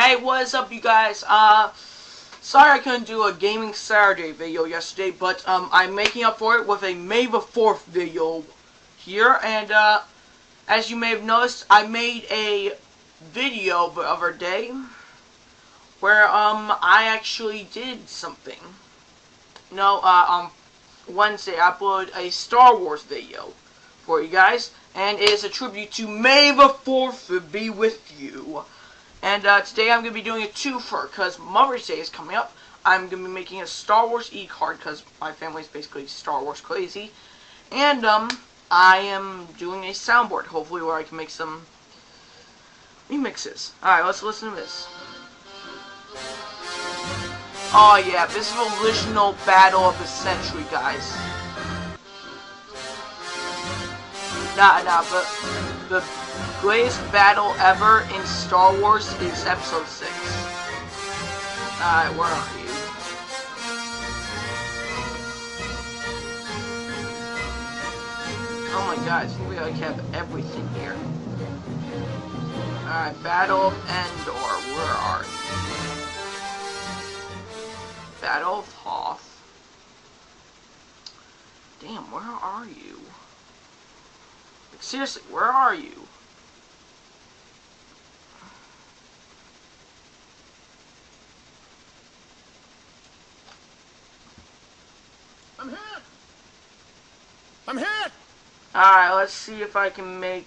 Hey, what's up, you guys? Sorry I couldn't do a Gaming Saturday video yesterday, but I'm making up for it with a May the 4th video here, and as you may have noticed, I made a video the other day where I actually did something. No, on Wednesday I uploaded a Star Wars video for you guys, and it is a tribute to May the 4th to be with you. And today I'm going to be doing a twofer, because Mother's Day is coming up. I'm going to be making a Star Wars e-card, because my family is basically Star Wars crazy. And I am doing a soundboard, hopefully where I can make some remixes. Alright, let's listen to this. Oh yeah, this is the original Battle of the Century, guys. But the greatest battle ever in Star Wars is Episode 6. Alright, where are you? Oh my god, I think we gotta have everything here. Alright, Battle of Endor, where are you? Battle of Hoth. Damn, where are you? Like, seriously, where are you? I'm hit! I'm hit! Alright, let's see if I can make,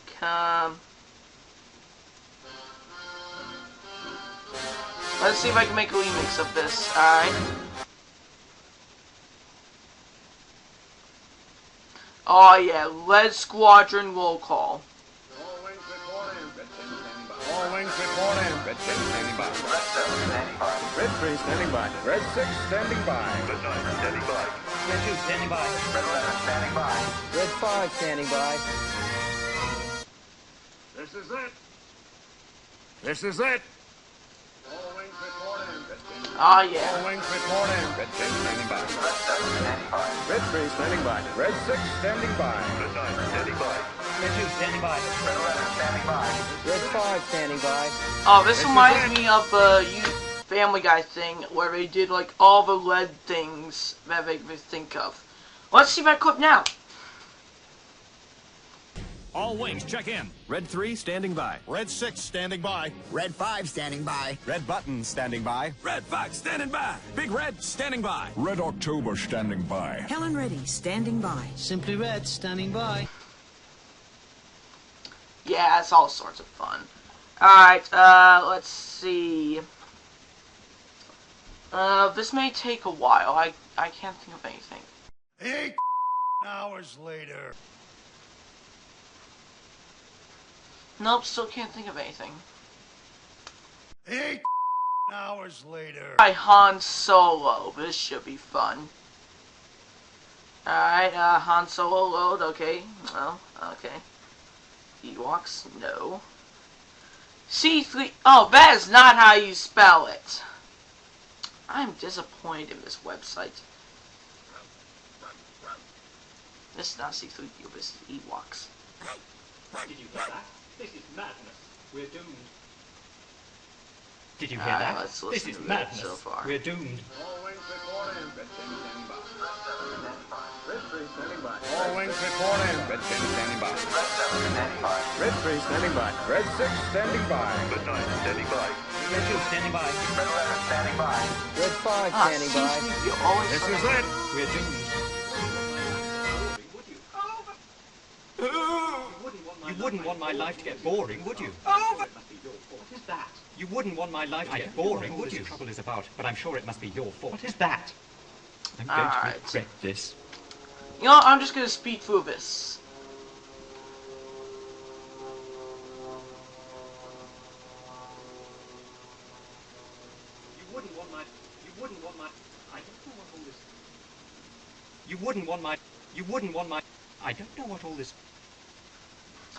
let's see if I can make a remix of this, alright? Oh yeah, Red Squadron roll call. All wings report in. Red 10 standing by. All wings report in. Red 10 standing by. Red 7 standing by. Red 3 standing by. Red 6 standing by. Red 9 standing by. Red 2 standing by. Red 11 standing by. Red 5 standing by. This is it. This is it. All wings report in. Red 10. Oh yeah. All wings report in. Red 10 standing by. Red 7 standing by. Red 3 standing by. Red 6 standing by. Red 9 standing by. Red 2 standing by. Red 11 standing by. Red 5 standing by. Oh, this reminds me of the Family Guy thing where they did like all the red things that they could think of. Let's see that clip now. All wings, check in. Red 3 standing by. Red 6 standing by. Red 5 standing by. Red button standing by. Red Fox standing by. Big Red standing by. Red October standing by. Helen Reddy standing by. Simply Red standing by. Yeah, it's all sorts of fun. Alright, let's see. This may take a while. I can't think of anything. 8 hours later. Nope, still can't think of anything. 8 hours later. By Han Solo. This should be fun. Alright, Han Solo load, okay. Well, okay. Ewoks, no. C3, oh, that is not how you spell it. I'm disappointed in this website. This is not C3PO, this is Ewoks. Did you hear that? This is madness. We're doomed. Did you hear Alright, that? let's This listen is to it madness. so far. We're doomed. All wings report in. Red 10 standing by. Red 3 standing by. All wings report in. Red 10 standing by. Red 7 standing by. Red 3 standing by. Red 6 standing by. Red 9 standing by. Red 2 standing by. Red 11 standing by. Red 5 Ah, standing by. C3PO always This fucking- is it. We're doomed. Would you? You wouldn't want my life to get boring, would you? It must be your fault. What is that? You wouldn't want my life to get boring, would you? Trouble is about, but I'm sure it must be your fault. What is that? I'm going Alright. to regret this. You know what, I'm just gonna speed through this. You wouldn't want my. I don't know what all this. You wouldn't want my. I don't know what all this.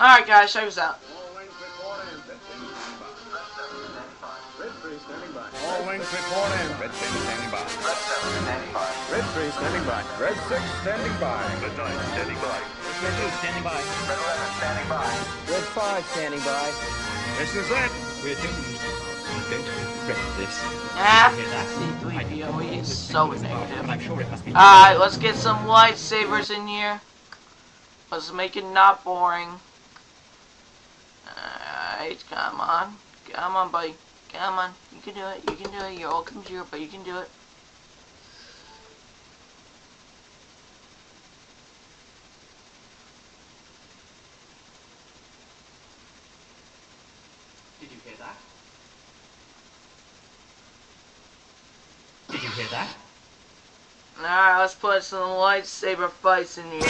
Alright guys, check this out. All wings report in. Red 10 standing by. Red 3 standing by. All wings report in. Red 10 standing by. Red 7 standing by. Red 3 standing by. Red 6 standing by. Red 9 standing by. Red 2 standing by. Red 11 standing by. Red 5 standing by. This is it. We're doomed. going to regret this. Ah, Hear that? C3PO, he is so But negative. I'm sure it must be. Alright, let's get some lightsabers in here. Let's make it not boring. Alright, come on. Come on, buddy. Come on. You can do it. You can do it. You're all computer, but you can do it. Did you hear that? Did you hear that? Alright, let's put some lightsaber fights in here.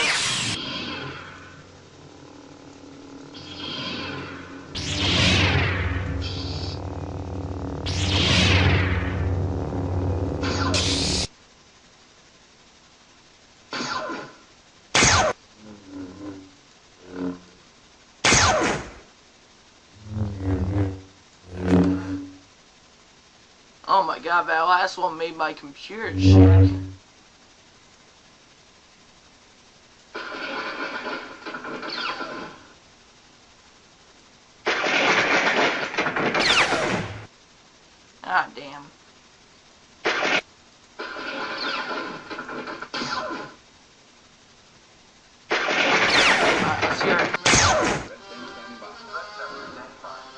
Oh my god, that last one made my computer shake. Ah, damn. Alright, let's hear it.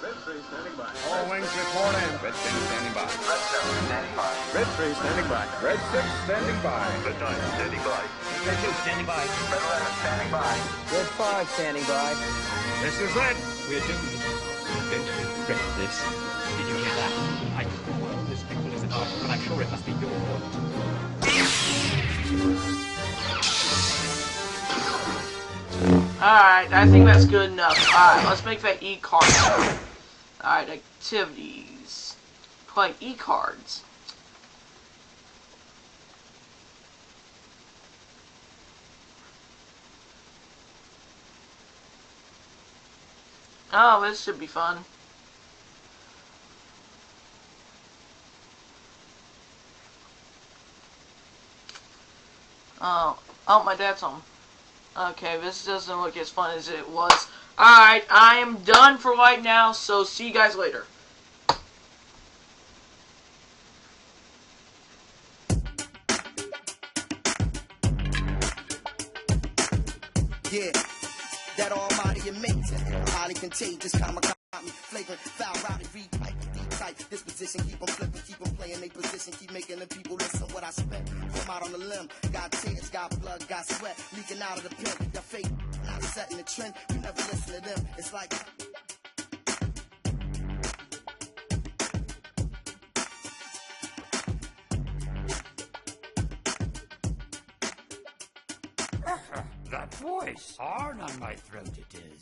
Red 3 standing by. All wings report in. Red 10 standing by. Red 3 standing by. Red 6 standing by. Red 9 standing by. Red 2 standing by. Red 5 standing by. This is it. We're doomed. I'm going to regret this. Did you hear that? I don't know what all this people is about, but I'm sure it must be your fault. Alright, I think that's good enough. Alright, let's make that e-card now. Alright, activities. Play e-cards. Oh, this should be fun. Oh, my dad's home. Okay, this doesn't look as fun as it was. Alright, I am done for right now, so see you guys later. Yeah, that almighty amazing, highly contagious, kamikaze, flagrant, foul, rowdy, retype, deep type, disposition, keep them flipping, keep them playing their position, keep making the people listen what I spent. Come out on the limb, got tears, got blood, got sweat, leaking out of the pen, your fate, not setting the trend, you never listen to them, it's like... That voice, hard on my throat it is.